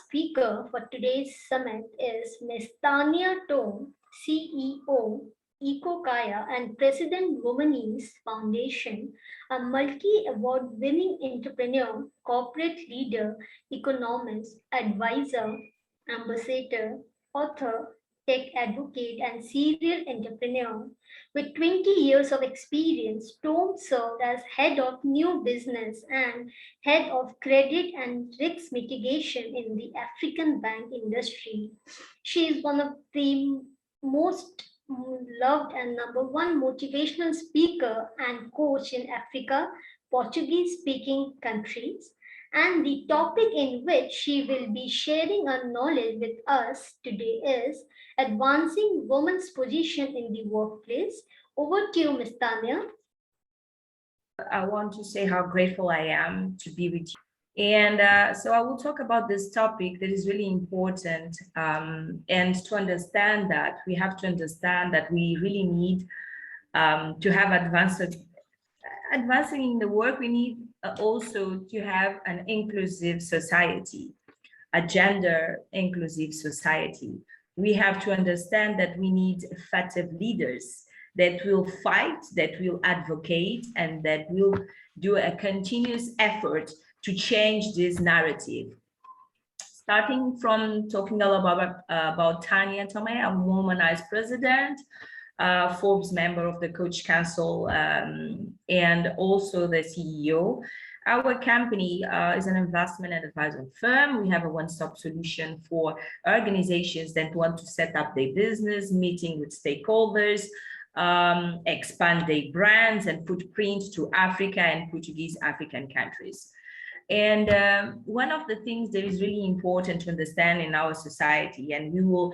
speaker for today's summit is Ms. Tania Tome, CEO, EcoKaya and President Women's Foundation, a multi-award winning entrepreneur, corporate leader, economist, advisor, ambassador, author, tech advocate, and serial entrepreneur. With 20 years of experience, Tom served as head of new business and head of credit and risk mitigation in the African bank industry. She is one of the most loved and number one motivational speaker and coach in Africa, Portuguese speaking countries. And the topic in which she will be sharing her knowledge with us today is advancing women's position in the workplace. Over to you, Ms. Tania. I want to say how grateful I am to be with you. And so I will talk about this topic that is really important. And to understand that, we have to understand that we really need to have advancing in the work. We need also to have an inclusive society, a gender inclusive society. We have to understand that we need effective leaders that will fight, that will advocate, and that will do a continuous effort to change this narrative. Starting from talking a lot about Tania Tome, a womanized president, Forbes member of the Coach Council, and also the CEO. Our company is an investment and advisory firm. We have a one-stop solution for organizations that want to set up their business, meeting with stakeholders, expand their brands and footprint to Africa and Portuguese African countries. And one of the things that is really important to understand in our society, and we will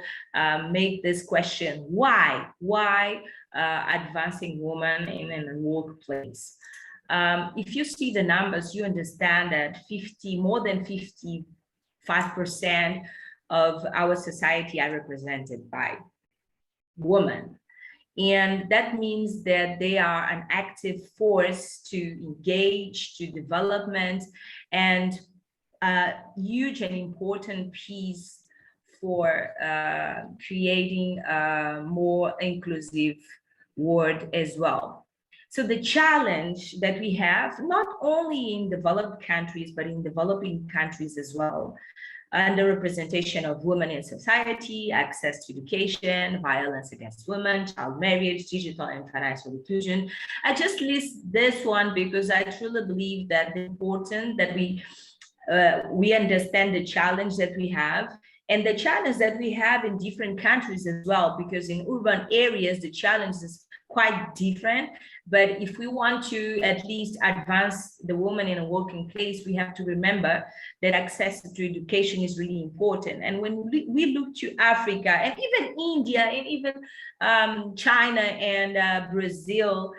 make this question, why advancing women in a workplace? If you see the numbers, you understand that more than 55% of our society are represented by women. And that means that they are an active force to engage, to development, and a huge and important piece for creating a more inclusive world as well. So the challenge that we have, not only in developed countries, but in developing countries as well, underrepresentation of women in society, access to education, violence against women, child marriage, digital and financial inclusion. I just list this one because I truly believe that it's important that we understand the challenge that we have, and the challenge that we have in different countries as well, because in urban areas, the challenge is quite different. But if we want to at least advance the woman in a working place, we have to remember that access to education is really important. And when we look to Africa and even India and even China and Brazil,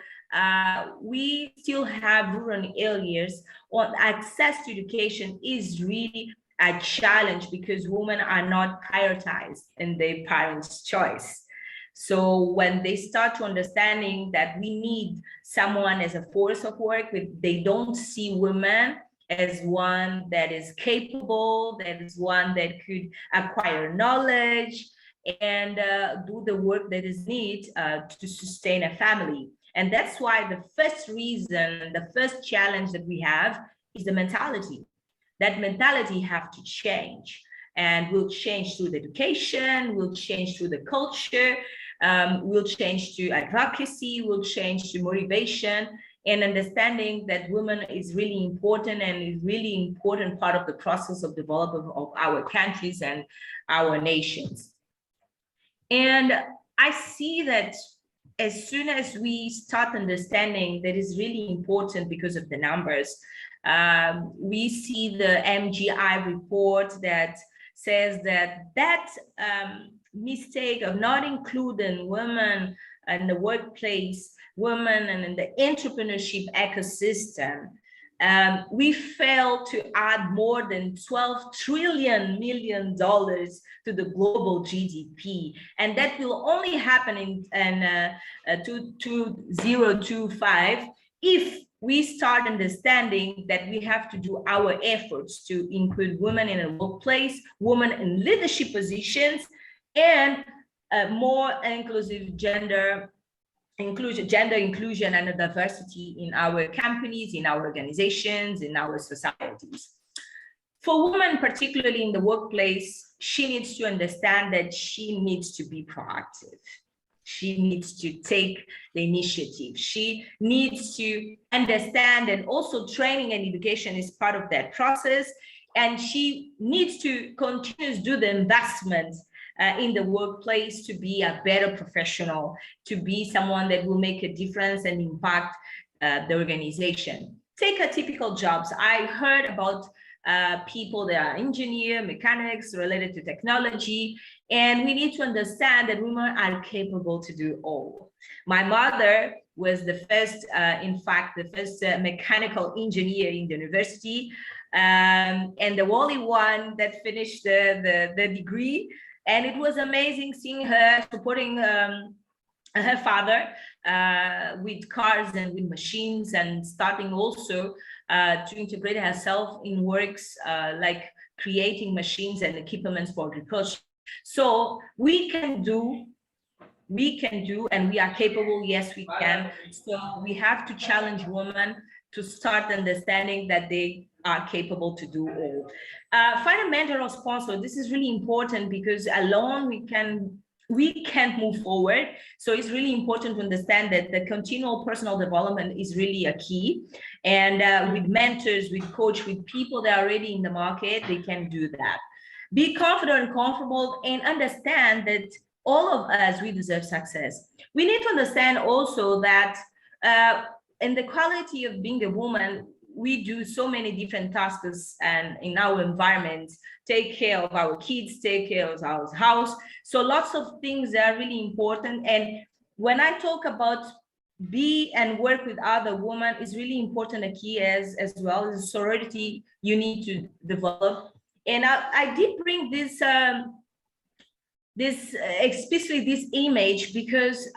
we still have rural areas where access to education is really a challenge because women are not prioritized in their parents' choice. So when they start to understanding that we need someone as a force of work, they don't see women as one that is capable, that is one that could acquire knowledge and do the work that is needed to sustain a family. And that's why the first reason, the first challenge that we have is the mentality. That mentality have to change, and will change through the education, will change through the culture, will change to advocacy, will change to motivation, and understanding that women is really important and is really important part of the process of development of our countries and our nations. And I see that as soon as we start understanding that is really important because of the numbers, we see the MGI report that says that mistake of not including women in the workplace, women and in the entrepreneurship ecosystem, we failed to add more than $12 trillion to the global GDP. And that will only happen in 2025 if we start understanding that we have to do our efforts to include women in the workplace, women in leadership positions, and more inclusive gender inclusion and diversity in our companies, in our organizations, in our societies. For women, particularly in the workplace, she needs to understand that she needs to be proactive. She needs to take the initiative. She needs to understand, and also training and education is part of that process. And she needs to continue to do the investment in the workplace to be a better professional, to be someone that will make a difference and impact the organization. Take a typical jobs. I heard about people that are engineers, mechanics related to technology, and we need to understand that women are capable to do all. My mother was the first, in fact, the first mechanical engineer in the university, and the only one that finished the degree. And it was amazing seeing her supporting her father with cars and with machines, and starting also to integrate herself in works like creating machines and equipment for agriculture. So we can do, and we are capable. Yes, we can. So we have to challenge women to start understanding that they are capable to do all. Find a mentor or sponsor. This is really important because alone we can't move forward. So it's really important to understand that the continual personal development is really a key. And with mentors, with coach, with people that are already in the market, they can do that. Be confident and comfortable, and understand that all of us, we deserve success. We need to understand also that in the quality of being a woman, we do so many different tasks and in our environment, take care of our kids, take care of our house. So lots of things are really important. And when I talk about be and work with other women, is really important. A key as well as sorority you need to develop. And I did bring this especially this image because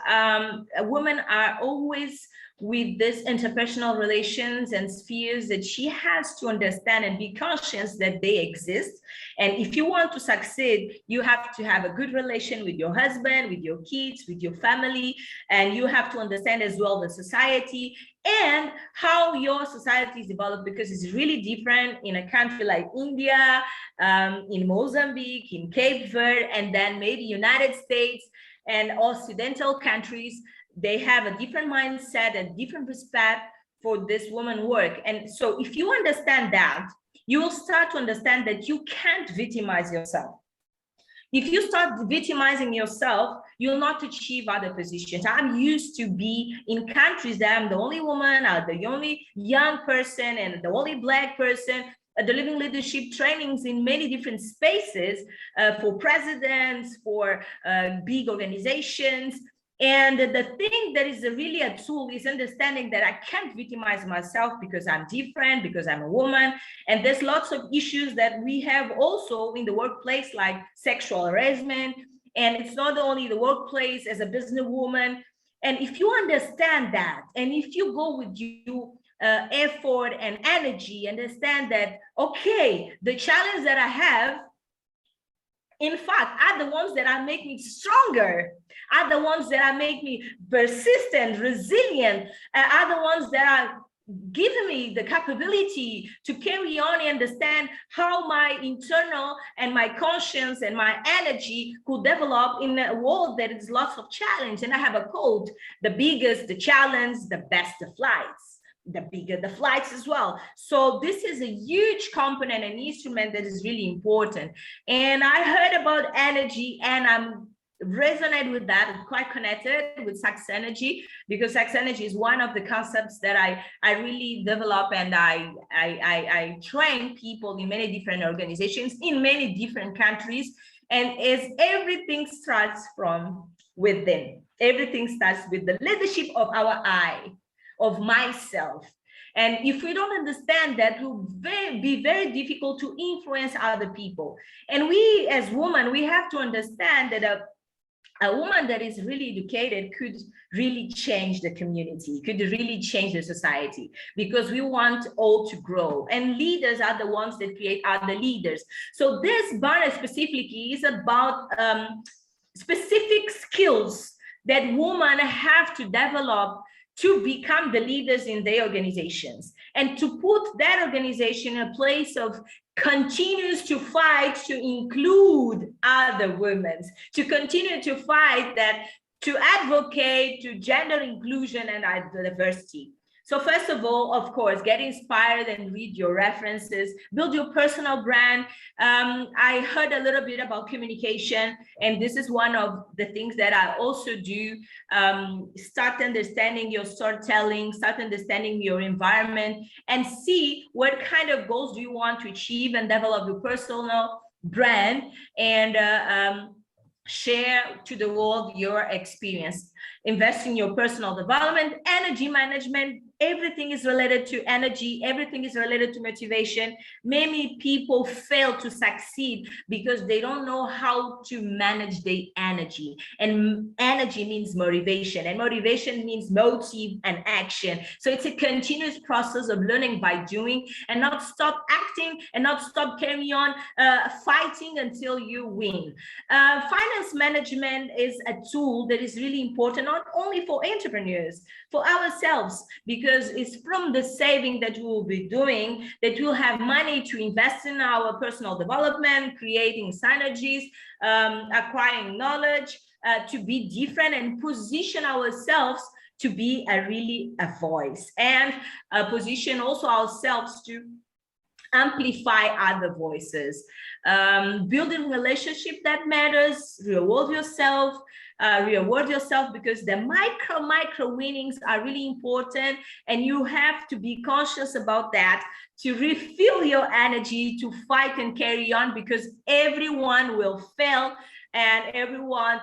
women are always with this interpersonal relations and spheres that she has to understand and be conscious that they exist. And if you want to succeed, you have to have a good relation with your husband, with your kids, with your family, and you have to understand as well the society and how your society is developed, because it's really different in a country like India, in Mozambique, in Cape Verde, and then maybe United States and Occidental countries. They have a different mindset and different respect for this woman work. And so if you understand that, you will start to understand that you can't victimize yourself. If you start victimizing yourself, you'll not achieve other positions. I'm used to be in countries that I'm the only woman, or the only young person, and the only Black person, delivering leadership trainings in many different spaces for presidents, for big organizations. And the thing that is really a tool is understanding that I can't victimize myself because I'm different, because I'm a woman. And there's lots of issues that we have also in the workplace, like sexual harassment. And it's not only the workplace as a businesswoman. And if you understand that, and if you go with you effort and energy, understand that, okay, the challenge that I have, in fact, are the ones that are make me stronger, are the ones that are make me persistent, resilient, are the ones that are giving me the capability to carry on and understand how my internal and my conscience and my energy could develop in a world that is lots of challenge. And I have a quote: the biggest the challenge, the best the flights, the bigger the flights as well. So this is a huge component and instrument that is really important. And I heard about energy, and I'm resonate with that. I'm quite connected with sex energy, because sex energy is one of the concepts that I really develop, and I train people in many different organizations in many different countries. And as everything starts from within, everything starts with the leadership of our I, of myself. And if we don't understand that, it will be very difficult to influence other people. And we as women, we have to understand that a woman that is really educated could really change the community, could really change the society, because we want all to grow, and leaders are the ones that create other leaders. So this banner specifically is about specific skills that women have to develop to become the leaders in their organizations, and to put that organization in a place of continues to fight to include other women, to continue to fight that, to advocate to gender inclusion and diversity. So first of all, of course, get inspired and read your references, build your personal brand. I heard a little bit about communication, and this is one of the things that I also do. Start understanding your storytelling, start understanding your environment, and see what kind of goals do you want to achieve, and develop your personal brand, and share to the world your experience. Invest in your personal development, energy management. Everything is related to energy. Everything is related to motivation. Many people fail to succeed because they don't know how to manage their energy. And energy means motivation, and motivation means motive and action. So it's a continuous process of learning by doing, and not stop acting, and not stop carrying on fighting until you win. Finance management is a tool that is really important, not only for entrepreneurs, for ourselves, because it's from the saving that we will be doing that we'll have money to invest in our personal development, creating synergies, acquiring knowledge, to be different and position ourselves to be a voice, and position also ourselves to amplify other voices. Building relationship that matters, reward yourself, because the micro winnings are really important, and you have to be conscious about that to refill your energy to fight and carry on, because everyone will fail, and everyone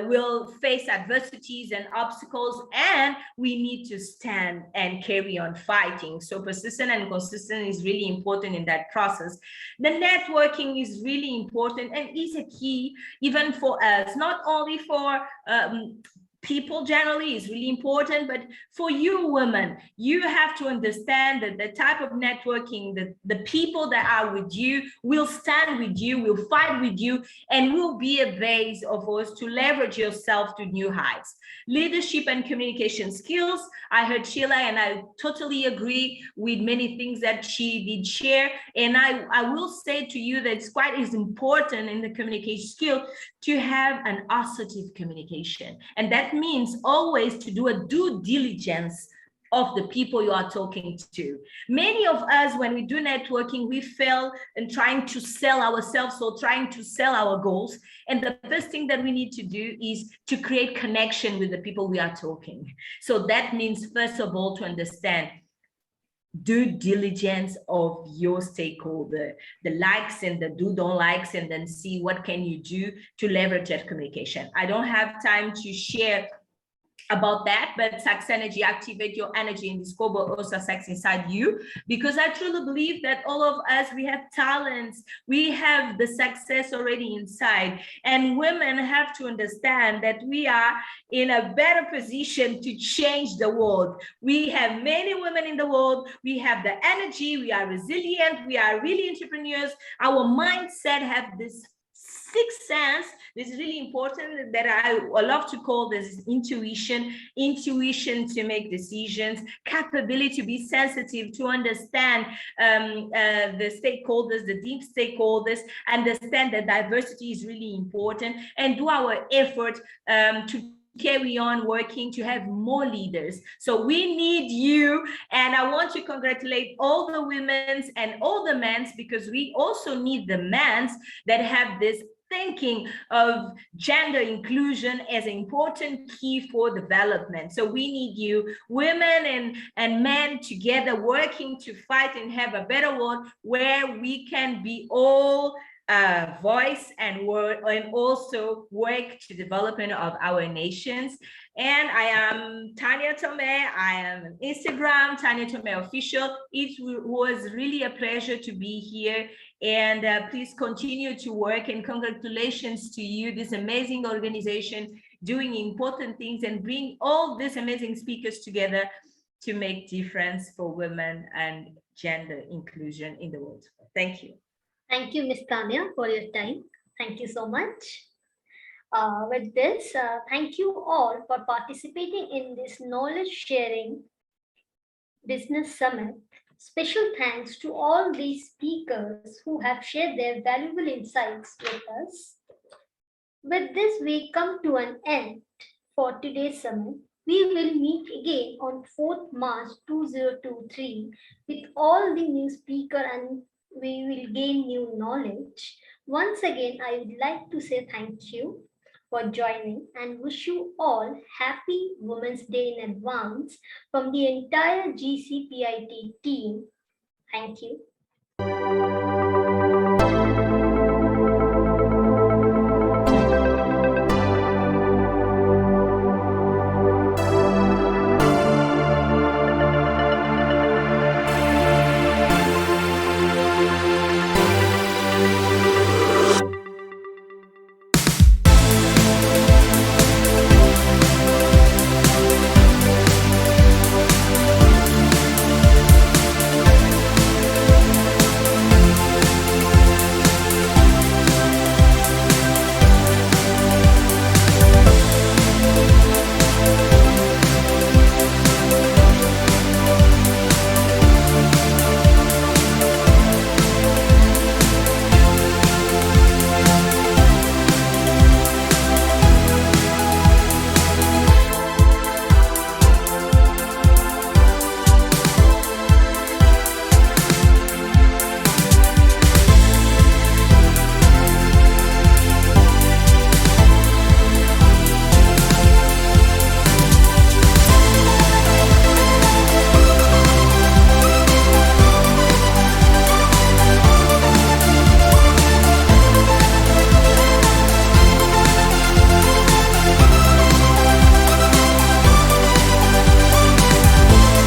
will face adversities and obstacles, and we need to stand and carry on fighting. So persistent and consistent is really important in that process. The networking is really important and is a key even for us, not only for people generally is really important, but for you women, you have to understand that the type of networking, the people that are with you will stand with you, will fight with you, and will be a base of us to leverage yourself to new heights. Leadership and communication skills. I heard Sheila, and I totally agree with many things that she did share. And I will say to you that it's quite as important in the communication skill to have an assertive communication. And that means always to do a due diligence of the people you are talking to. Many of us, when we do networking, we fail in trying to sell ourselves or trying to sell our goals. And the first thing that we need to do is to create connection with the people we are talking. So that means, first of all, to understand due diligence of your stakeholder, the likes and the don't likes, and then see what can you do to leverage that communication. I don't have time to share about that, but Sex Energy, activate your energy and discover also sex inside you, because I truly believe that all of us, we have talents, we have the success already inside, and women have to understand that we are in a better position to change the world. We have many women in the world, we have the energy, we are resilient, we are really entrepreneurs, our mindset have this sixth sense. This is really important, that I love to call this intuition to make decisions, capability to be sensitive, to understand the stakeholders, the deep stakeholders, understand that diversity is really important, and do our effort to carry on working to have more leaders. So we need you, and I want to congratulate all the women's and all the men's, because we also need the men's that have this thinking of gender inclusion as an important key for development. So we need you, women and men, together working to fight and have a better world where we can be all voice and word, and also work to development of our nations. And I am Tania Tome. I am on Instagram, Tania Tome Official. It was really a pleasure to be here And please continue to work, and congratulations to you, this amazing organization doing important things and bring all these amazing speakers together to make difference for women and gender inclusion in the world. Thank you. Thank you, Ms. Tania, for your time. Thank you so much. With this, thank you all for participating in this knowledge sharing business summit. Special thanks to all these speakers who have shared their valuable insights with us. With this, we come to an end for today's summit. We will meet again on 4th March 2023 with all the new speakers, and we will gain new knowledge. Once again, I would like to say thank you for joining and wish you all happy Women's Day in advance from the entire GCPIT team. Thank you.